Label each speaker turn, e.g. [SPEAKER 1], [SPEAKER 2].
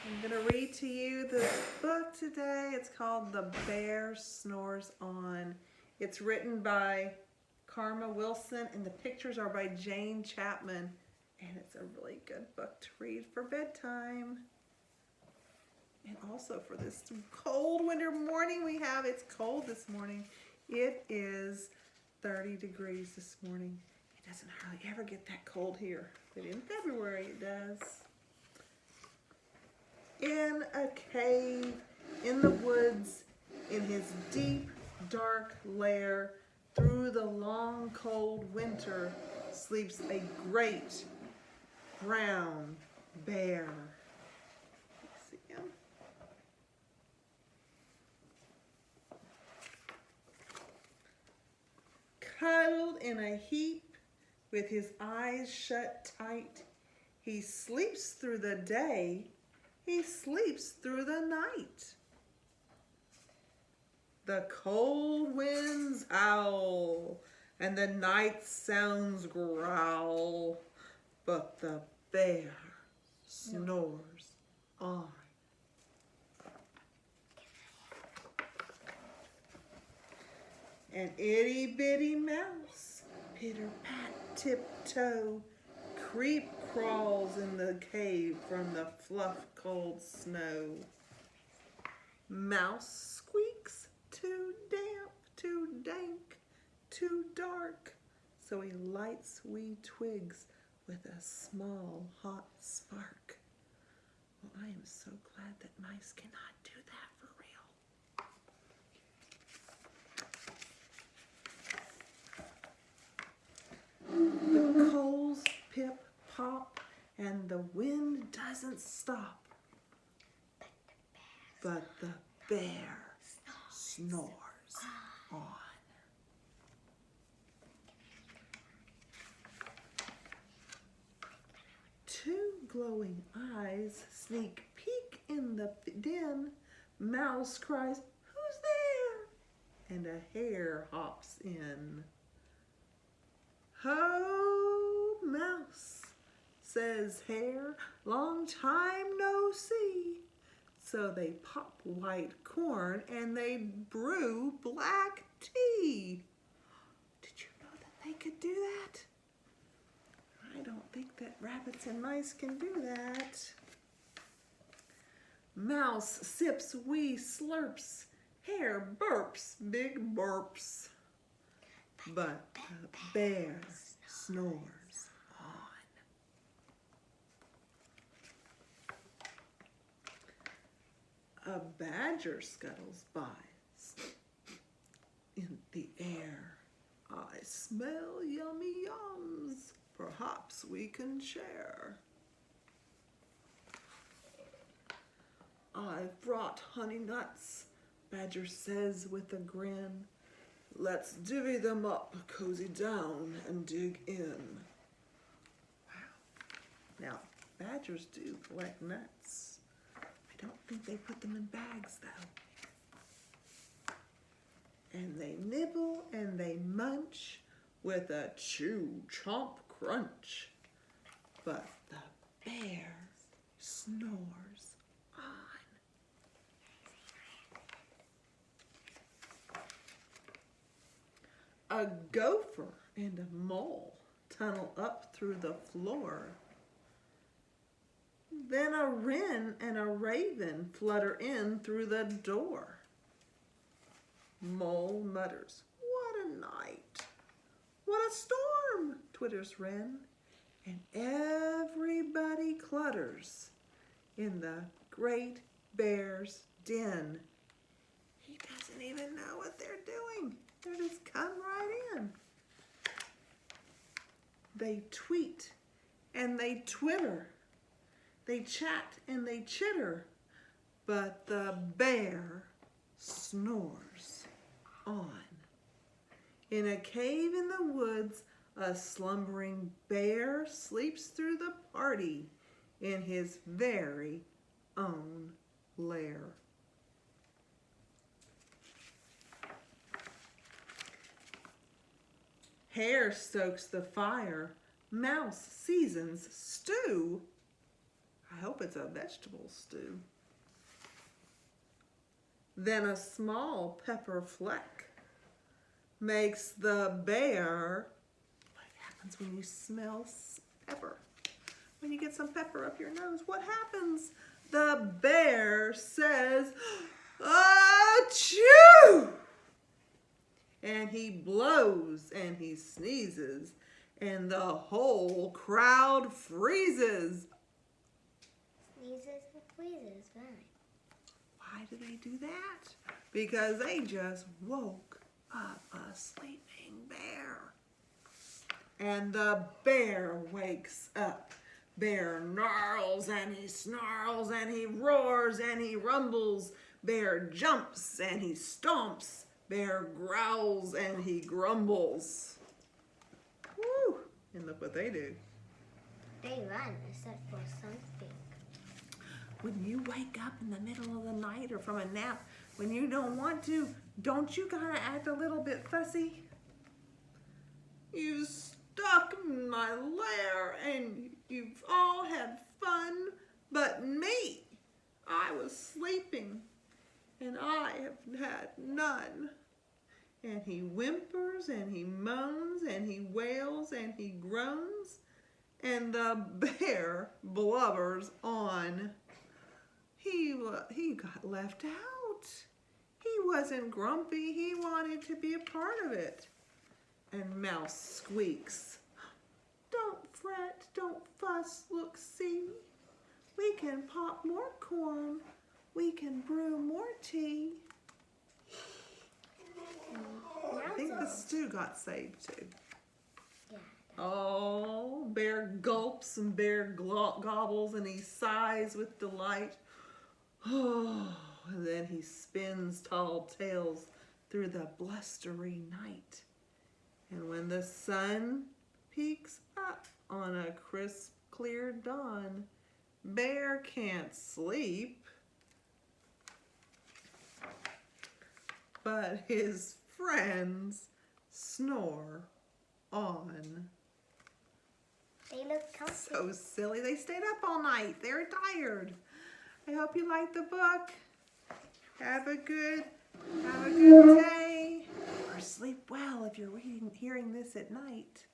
[SPEAKER 1] I'm going to read to you the book today. It's called The Bear Snores On. It's written by Karma Wilson and the pictures are by Jane Chapman. And it's a really good book to read for bedtime. And also for this cold winter morning it's cold this morning. It is 30 degrees this morning. It doesn't hardly ever get that cold here, but in February it does. In a cave, in the woods, in his deep, dark lair, through the long, cold winter, sleeps a great brown bear. See him? Cuddled in a heap, with his eyes shut tight, he sleeps through the day. He sleeps through the night. The cold winds howl, and the night sounds growl, but the bear snores on. An itty bitty mouse, pitter-pat tiptoe, creep crawls in the cave from the fluff cold snow. Mouse squeaks, too damp, too dank, too dark, so he lights wee twigs with a small hot spark. Well, I am so glad that mice cannot do that for real. The coals pip pop and the wind doesn't stop, but the bear snores on. Two glowing eyes sneak peek in the den. Mouse cries, "Who's there?" And a hare hops in. "Ho, mouse," says hare, "long time no see." So they pop white corn and they brew black tea. Did you know that they could do that? I don't think that rabbits and mice can do that. Mouse sips wee slurps. Hare burps big burps. But the bear snores on. A badger scuttles by in the air. "I smell yummy yums. Perhaps we can share." "I've brought honey nuts," Badger says with a grin. "Let's divvy them up, cozy down, and dig in." Wow. Now, badgers do collect nuts. I don't think they put them in bags, though. And they nibble and they munch with a chew, chomp, crunch. But the bear snores on. A gopher and a mole tunnel up through the floor. Then a wren and a raven flutter in through the door. Mole mutters, "What a night! What a storm!" twitters wren. And everybody clutters in the great bear's den. He doesn't even know what they're doing. They just come right in. They tweet and they twitter. They chat and they chitter, but the bear snores on. In a cave in the woods, a slumbering bear sleeps through the party in his very own lair. Hare stokes the fire. Mouse seasons stew. I hope hope it's a vegetable stew. Then a small pepper fleck makes the bear. What happens when you smell pepper? When you get some pepper up your nose, what happens? The bear says, "Achoo!" And he blows and he sneezes, and the whole crowd freezes.
[SPEAKER 2] Sneezes and wheezes, right?
[SPEAKER 1] Why do they do that? Because they just woke up a sleeping bear. And the bear wakes up. Bear gnarls and he snarls and he roars and he rumbles. Bear jumps and he stomps. Bear growls and he grumbles. Woo! And look what they do.
[SPEAKER 2] They run except for something.
[SPEAKER 1] When you wake up in the middle of the night or from a nap, when you don't want to, don't you kind of act a little bit fussy? You stuck in my lair and you've all had fun, but me, I was sleeping and I have had none. And he whimpers and he moans and he wails and he groans, and the bear blubbers on. He got left out. He wasn't grumpy. He wanted to be a part of it. And Mouse squeaks, "Don't fret, don't fuss, look, see. We can pop more corn. We can brew more tea." I think the stew got saved too.
[SPEAKER 2] Yeah.
[SPEAKER 1] Oh, Bear gulps and Bear gobbles and he sighs with delight. Oh, and then he spins tall tales through the blustery night. And when the sun peeks up on a crisp, clear dawn, Bear can't sleep, but his friends snore on.
[SPEAKER 2] They look comfy.
[SPEAKER 1] So silly. They stayed up all night. They're tired. I hope you liked the book. Have a good day. Or sleep well if you're hearing this at night.